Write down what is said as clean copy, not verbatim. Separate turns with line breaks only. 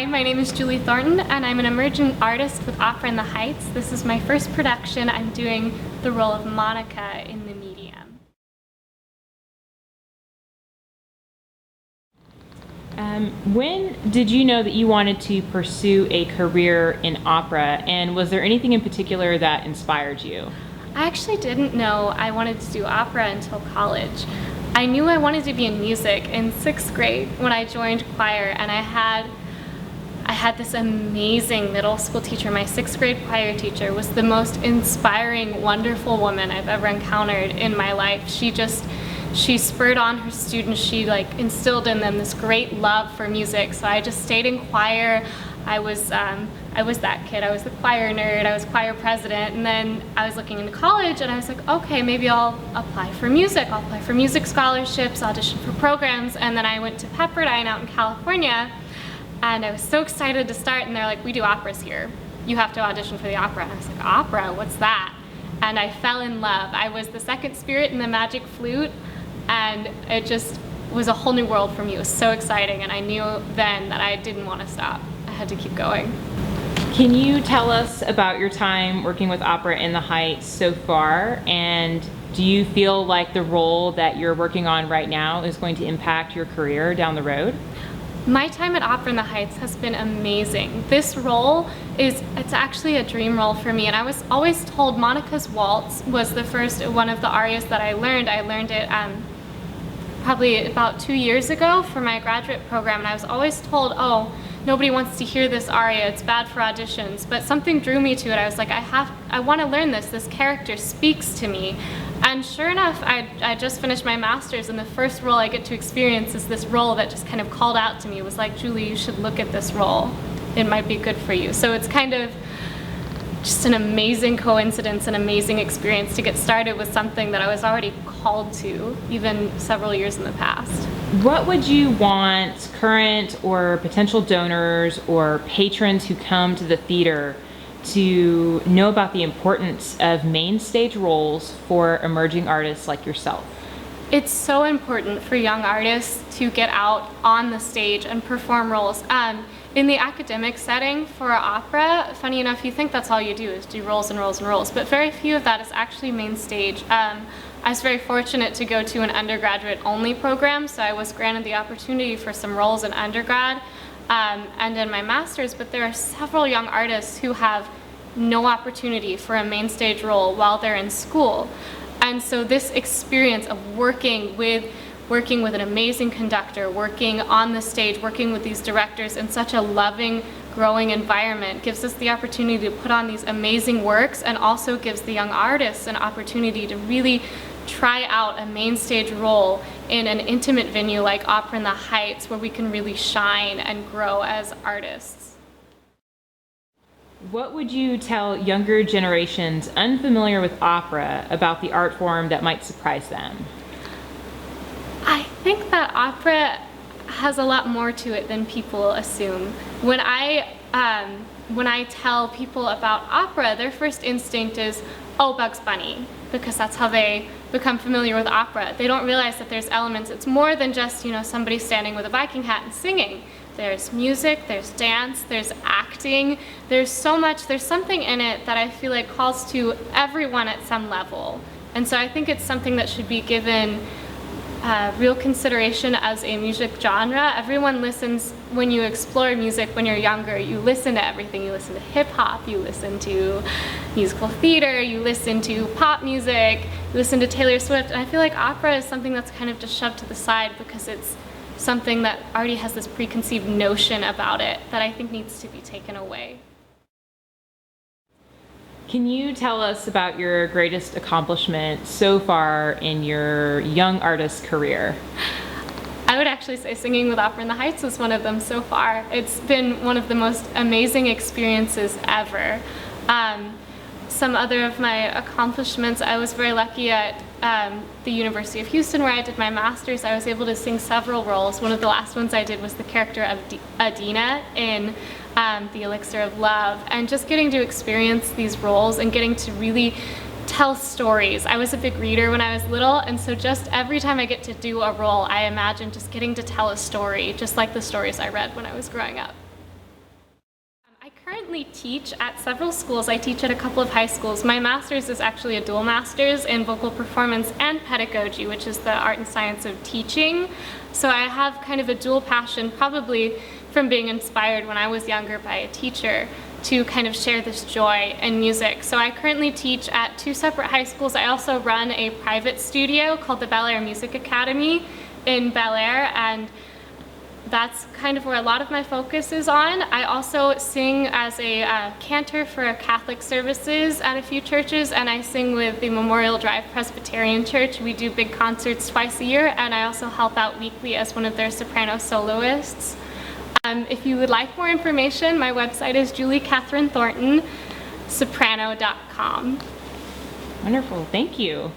Hi, my name is Julie Thornton, and I'm an emerging artist with Opera in the Heights. This is my first production. I'm doing the role of Monica in the medium.
When did you know that you wanted to pursue a career in opera, and was there anything in particular that inspired you?
I actually didn't know I wanted to do opera until college. I knew I wanted to be in music in 6th grade when I joined choir, and I had this amazing middle school teacher. My 6th grade choir teacher was the most inspiring, wonderful woman I've ever encountered in my life. She spurred on her students. She instilled in them this great love for music. So I just stayed in choir. I was that kid. I was the choir nerd. I was choir president. And then I was looking into college, and I was like, okay, maybe I'll apply for music. I'll apply for music scholarships, audition for programs. And then I went to Pepperdine out in California, and I was so excited to start. And they're like, we do operas here. You have to audition for the opera. And I was like, opera? What's that? And I fell in love. I was the second spirit in the magic flute, and it just was a whole new world for me. It was so exciting, and I knew then that I didn't want to stop. I had to keep going.
Can you tell us about your time working with Opera in the Heights so far, and do you feel like the role that you're working on right now is going to impact your career down the road?
My time at Opera in the Heights has been amazing. This role it's actually a dream role for me, and I was always told Monica's Waltz was the first one of the arias that I learned. I learned it probably about 2 years ago for my graduate program, and I was always told, oh, nobody wants to hear this aria, it's bad for auditions. But something drew me to it. I was like, I want to learn this character speaks to me. And sure enough, I just finished my master's, and the first role I get to experience is this role that just kind of called out to me. It was like, Julie, you should look at this role. It might be good for you. So it's kind of just an amazing coincidence, an amazing experience to get started with something that I was already called to, even several years in the past.
What would you want current or potential donors or patrons who come to the theater to know about the importance of main stage roles for emerging artists like yourself?
It's so important for young artists to get out on the stage and perform roles. In the academic setting for opera, funny enough, you think that's all you do is do roles and roles and roles, but very few of that is actually main stage. I was very fortunate to go to an undergraduate only program, so I was granted the opportunity for some roles in undergrad and in my master's, but there are several young artists who have no opportunity for a main stage role while they're in school. And so this experience of working with an amazing conductor, working on the stage, working with these directors in such a loving, growing environment gives us the opportunity to put on these amazing works, and also gives the young artists an opportunity to really try out a main stage role in an intimate venue like Opera in the Heights, where we can really shine and grow as artists.
What would you tell younger generations unfamiliar with opera about the art form that might surprise them?
I think that opera has a lot more to it than people assume. When I tell people about opera, their first instinct is, oh, Bugs Bunny, because that's how they become familiar with opera. They don't realize that there's elements. It's more than just, somebody standing with a Viking hat and singing. There's music, there's dance, there's acting, there's so much, there's something in it that I feel like calls to everyone at some level. And so I think it's something that should be given real consideration as a music genre. Everyone listens, when you explore music when you're younger, you listen to everything. You listen to hip hop, you listen to musical theater, you listen to pop music, you listen to Taylor Swift, and I feel like opera is something that's kind of just shoved to the side because it's something that already has this preconceived notion about it that I think needs to be taken away.
Can you tell us about your greatest accomplishment so far in your young artist career?
I would actually say singing with Opera in the Heights was one of them so far. It's been one of the most amazing experiences ever. Some other of my accomplishments, I was very lucky at the University of Houston, where I did my master's. I was able to sing several roles. One of the last ones I did was the character of Adina in The Elixir of Love, and just getting to experience these roles and getting to really tell stories. I was a big reader when I was little, and so just every time I get to do a role, I imagine just getting to tell a story, just like the stories I read when I was growing up. currently teach at several schools. I teach at a couple of high schools. My master's is actually a dual master's in vocal performance and pedagogy, which is the art and science of teaching. So I have kind of a dual passion, probably from being inspired when I was younger by a teacher, to kind of share this joy in music. So I currently teach at 2 separate high schools. I also run a private studio called the Bel Air Music Academy in Bel Air, and that's kind of where a lot of my focus is on. I also sing as a cantor for Catholic services at a few churches, and I sing with the Memorial Drive Presbyterian Church. We do big concerts twice a year, and I also help out weekly as one of their soprano soloists. If you would like more information, my website is juliethorntonsoprano.com.
Wonderful, thank you.